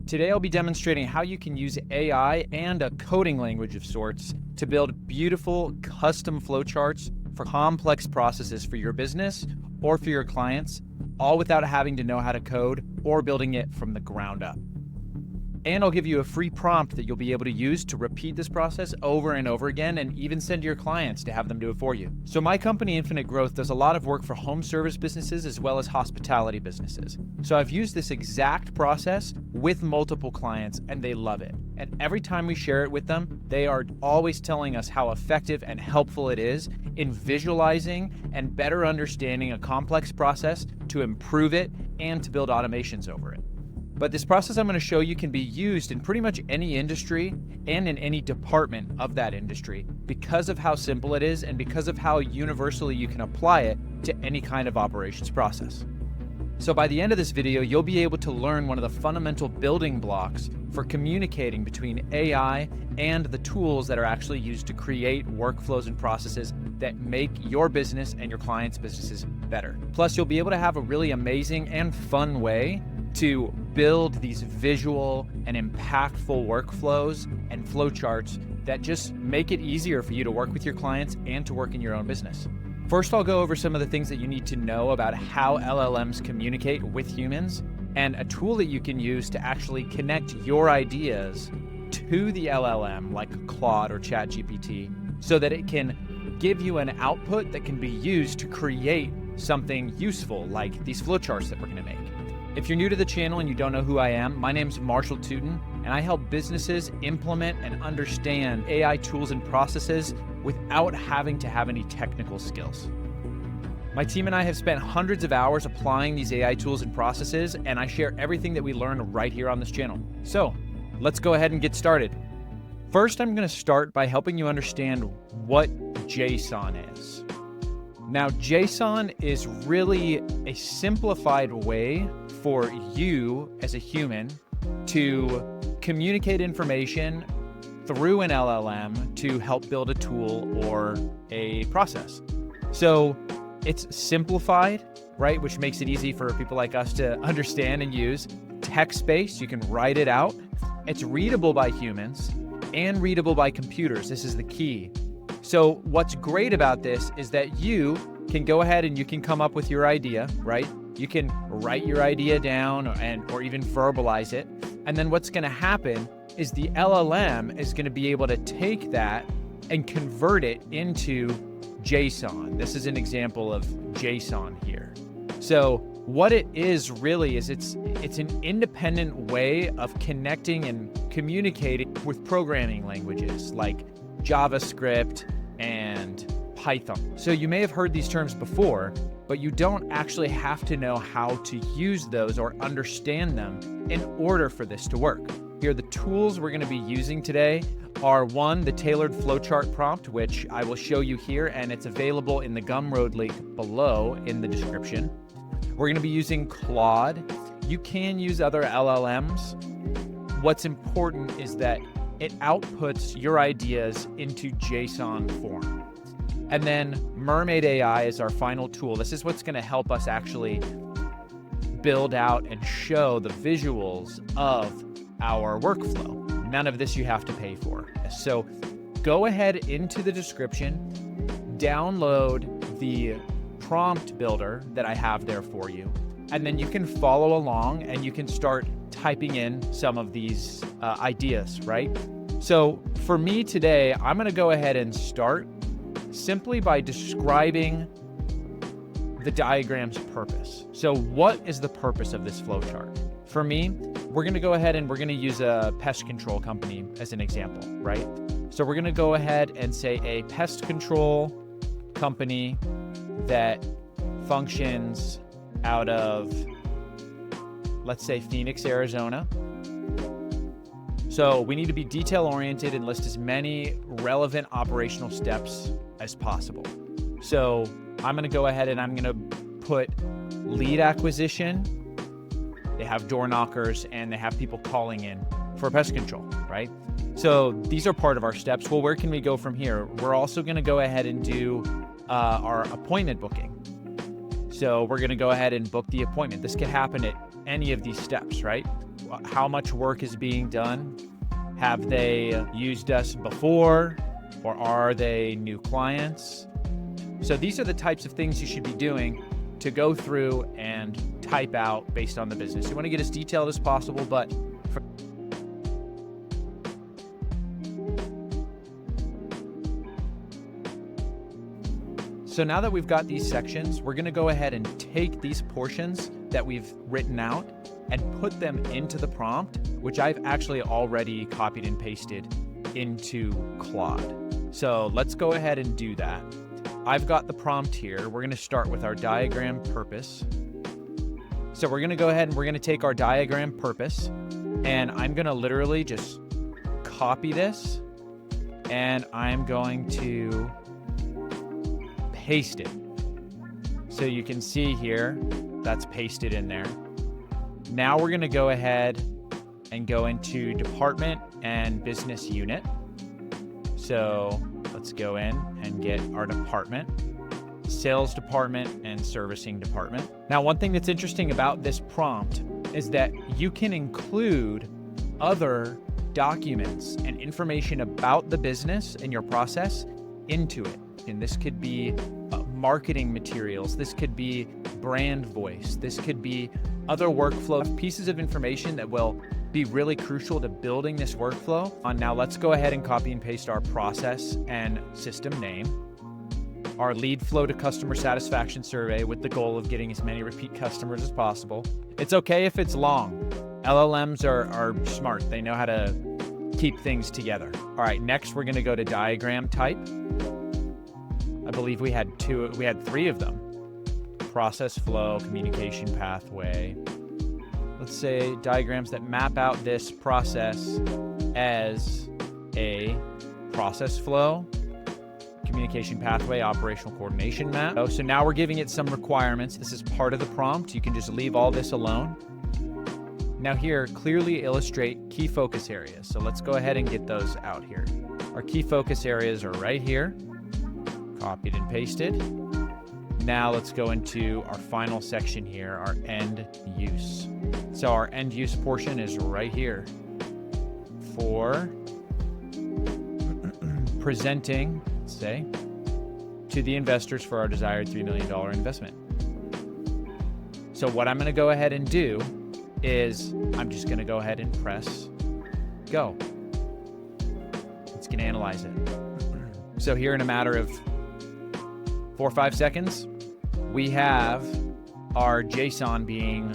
Today I'll be demonstrating how you can use AI and a coding language of sorts to build beautiful custom flowcharts for complex processes for your business or for your clients, all without having to know how to code or building it from the ground up. And I'll give you a free prompt that you'll be able to use to repeat this process over and over again, and even send to your clients to have them do it for you. So my company, Infinite Growth, does a lot of work for home service businesses as well as hospitality businesses. So I've used this exact process with multiple clients and they love it. And every time we share it with them, they are always telling us how effective and helpful it is in visualizing and better understanding a complex process to improve it and to build automations over it. But this process I'm going to show you can be used in pretty much any industry and in any department of that industry because of how simple it is and because of how universally you can apply it to any kind of operations process. So by the end of this video, you'll be able to learn one of the fundamental building blocks for communicating between AI and the tools that are actually used to create workflows and processes that make your business and your clients' businesses better. Plus, you'll be able to have a really amazing and fun way to build these visual and impactful workflows and flowcharts that just make it easier for you to work with your clients and to work in your own business. First, I'll go over some of the things that you need to know about how LLMs communicate with humans and a tool that you can use to actually connect your ideas to the LLM like Claude or ChatGPT so that it can give you an output that can be used to create something useful like these flowcharts that we're going to make. If you're new to the channel and you don't know who I am, my name's Marshall Tootin, and I help businesses implement and understand AI tools and processes without having to have any technical skills. My team and I have spent hundreds of hours applying these AI tools and processes, and I share everything that we learn right here on this channel. So let's go ahead and get started. First, I'm going to start by helping you understand what JSON is. Now, JSON is really a simplified way for you as a human to communicate information through an LLM to help build a tool or a process. So it's simplified, right? Which makes it easy for people like us to understand and use. Text-based, you can write it out. It's readable by humans and readable by computers. This is the key. So what's great about this is that you can go ahead and you can come up with your idea, right? You can write your idea down or even verbalize it. And then what's going to happen is the LLM is going to be able to take that and convert it into JSON. This is an example of JSON here. So what it is really is it's an independent way of connecting and communicating with programming languages like JavaScript and Python. So you may have heard these terms before, but you don't actually have to know how to use those or understand them in order for this to work. Here, the tools we're going to be using today are one, the tailored flowchart prompt, which I will show you here, and it's available in the Gumroad link below in the description. We're going to be using Claude. You can use other LLMs. What's important is that it outputs your ideas into JSON form. And then Mermaid AI is our final tool. This is what's going to help us actually build out and show the visuals of our workflow. None of this you have to pay for. So go ahead into the description, download the prompt builder that I have there for you, and then you can follow along and you can start typing in some of these ideas, right? So for me today, I'm going to go ahead and start simply by describing the diagram's purpose. So what is the purpose of this flowchart? For me, we're going to go ahead and we're going to use a pest control company as an example, right? So we're going to go ahead and say a pest control company that functions out of, let's say, Phoenix, Arizona. So we need to be detail-oriented and list as many relevant operational steps as possible. So I'm going to go ahead and I'm going to put lead acquisition. They have door knockers and they have people calling in for pest control, right? So these are part of our steps. Well, where can we go from here? We're also going to go ahead and do our appointment booking. So we're going to go ahead and book the appointment. This could happen at any of these steps, right? how much work is being done. Have they used us before, or are they new clients? So these are the types of things you should be doing to go through and type out based on the business. You want to get as detailed as possible, but so now that we've got these sections, we're going to go ahead and take these portions that we've written out and put them into the prompt, which I've actually already copied and pasted into Claude. So let's go ahead and do that. I've got the prompt here. We're going to start with our diagram purpose. So we're going to go ahead and we're going to take our diagram purpose, and I'm going to literally just copy this, and I'm going to paste it. So you can see here, that's pasted in there. Now we're going to go ahead and go into department and business unit. So let's go in and get our department, sales department and servicing department. Now, one thing that's interesting about this prompt is that you can include other documents and information about the and your process into it. And this could be marketing materials. This could be brand voice. This could be other workflow pieces of information that will be really crucial to building this workflow. Now let's go ahead and copy and paste our process and system name, our lead flow to customer satisfaction survey with the goal of getting as many repeat customers as possible. It's okay if it's long. LLMs are smart. They know how to keep things together. All right, next we're gonna go to diagram type. I believe we had three of them. Process flow, communication pathway. Let's say diagrams that map out this process as a process flow, communication pathway, operational coordination map. So now we're giving it some requirements. This is part of the prompt. You can just leave all this alone. Now here, clearly illustrate key focus areas. So let's go ahead and get those out here. Our key focus areas are right here. Copied and pasted. Now let's go into our final section here, our end use. So our end use portion is right here for presenting, say, to the investors for our desired $3 million investment. So what I'm going to go ahead and do is I'm just going to go ahead and press go. It's going to analyze it. So here in a matter of 4 or 5 seconds, we have our JSON being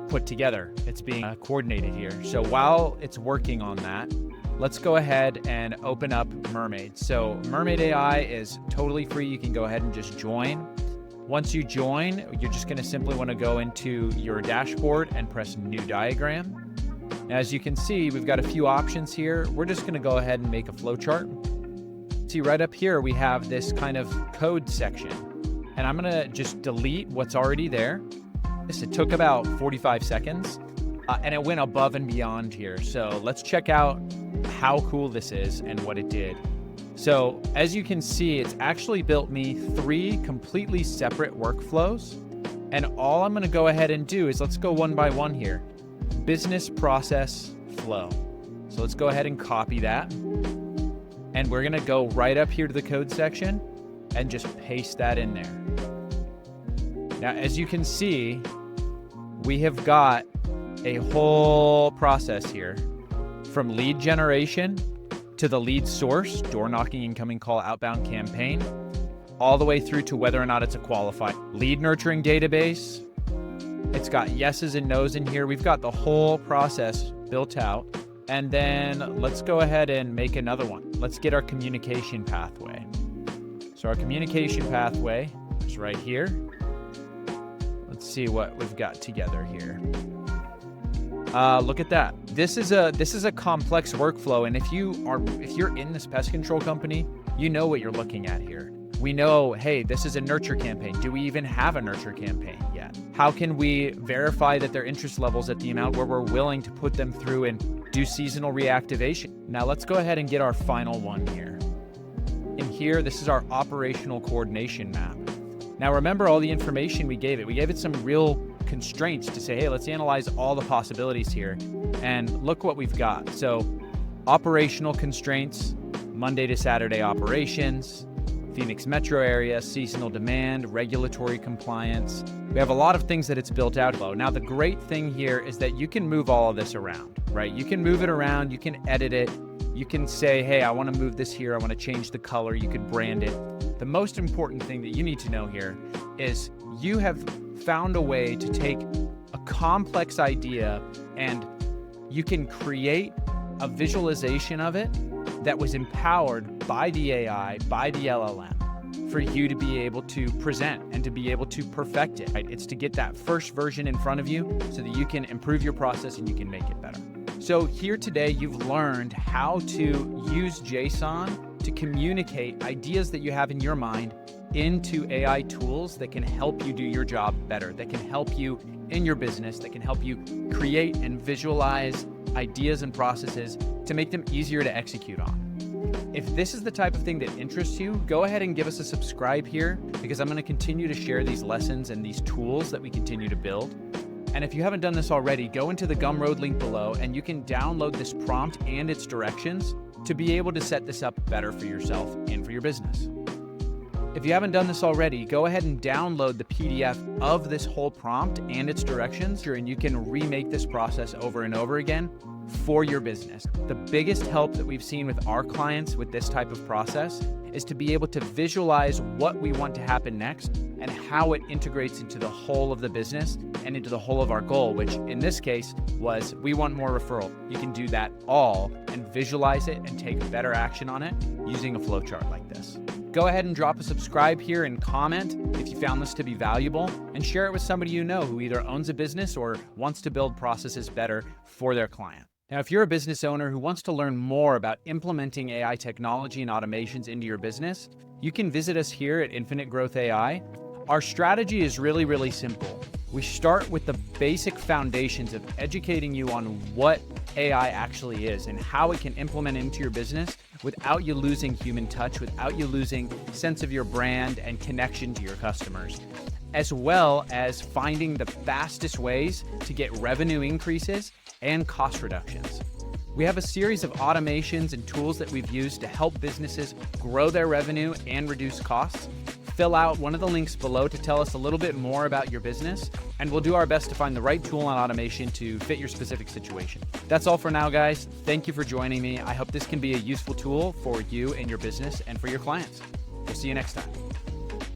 put together. It's being coordinated here. So while it's working on that, let's go ahead and open up Mermaid. So Mermaid AI is totally free. You can go ahead and just join. Once you join, you're just going to simply want to go into your dashboard and press new diagram. Now, as you can see, we've got a few options here. We're just going to go ahead and make a flowchart. See, right up here, we have this kind of code section, and I'm going to just delete what's already there. It took about 45 seconds, and it went above and beyond here. So let's check out how cool this is and what it did. So as you can see, it's actually built me 3 completely separate workflows. And all I'm going to go ahead and do is let's go one by one here. Business process flow. So let's go ahead and copy that. And we're going to go right up here to the code section and just paste that in there. Now, as you can see, we have got a whole process here from lead generation to the lead source, door knocking, incoming call, outbound campaign, all the way through to whether or not it's a qualified lead nurturing database. It's got yeses and nos in here. We've got the whole process built out. And then let's go ahead and make another one. Let's get our communication pathway. So our communication pathway is right here. Let's see what we've got together here. Look at that. This is a complex workflow, and if you're in this pest control company, you know what you're looking at here. We know, hey, this is a nurture campaign. Do we even have a nurture campaign yet? How can we verify that their interest levels at the amount where we're willing to put them through and do seasonal reactivation? Now let's go ahead and get our final one here. In here, this is our operational coordination map. Now remember all the information we gave it. We gave it some real constraints to say, hey, let's analyze all the possibilities here. And look what we've got. So operational constraints, Monday to Saturday operations, Phoenix metro area, seasonal demand, regulatory compliance. We have a lot of things that it's built out of. Now, the great thing here is that you can move all of this around, right? You can move it around, you can edit it, you can say, hey, I want to move this here, I want to change the color, you could brand it. The most important thing that you need to know here is you have found a way to take a complex idea and you can create a visualization of it that was empowered by the AI, by the LLM, for you to be able to present and to be able to perfect it. Right? It's to get that first version in front of you so that you can improve your process and you can make it better. So here today, you've learned how to use JSON to communicate ideas that you have in your mind into AI tools that can help you do your job better, that can help you in your business, that can help you create and visualize ideas and processes to make them easier to execute on. If this is the type of thing that interests you, go ahead and give us a subscribe here, because I'm going to continue to share these lessons and these tools that we continue to build. And if you haven't done this already, go into the Gumroad link below and you can download this prompt and its directions to be able to set this up better for yourself and for your business. If you haven't done this already, go ahead and download the PDF of this whole prompt and its directions, and you can remake this process over and over again for your business. The biggest help that we've seen with our clients with this type of process is to be able to visualize what we want to happen next and how it integrates into the whole of the business and into the whole of our goal, which in this case was we want more referral. You can do that all and visualize it and take better action on it using a flowchart like this. Go ahead and drop a subscribe here and comment if you found this to be valuable, and share it with somebody you know who either owns a business or wants to build processes better for their client. Now, if you're a business owner who wants to learn more about implementing AI technology and automations into your business, you can visit us here at Infinite Growth AI. Our strategy is really simple. We start with the basic foundations of educating you on what AI actually is and how it can implement into your business without you losing human touch, without you losing sense of your brand and connection to your customers, as well as finding the fastest ways to get revenue increases and cost reductions. We have a series of automations and tools that we've used to help businesses grow their revenue and reduce costs. Fill out one of the links below to tell us a little bit more about your business, and we'll do our best to find the right tool on automation to fit your specific situation. That's all for now, guys. Thank you for joining me. I hope this can be a useful tool for you and your business and for your clients. We'll see you next time.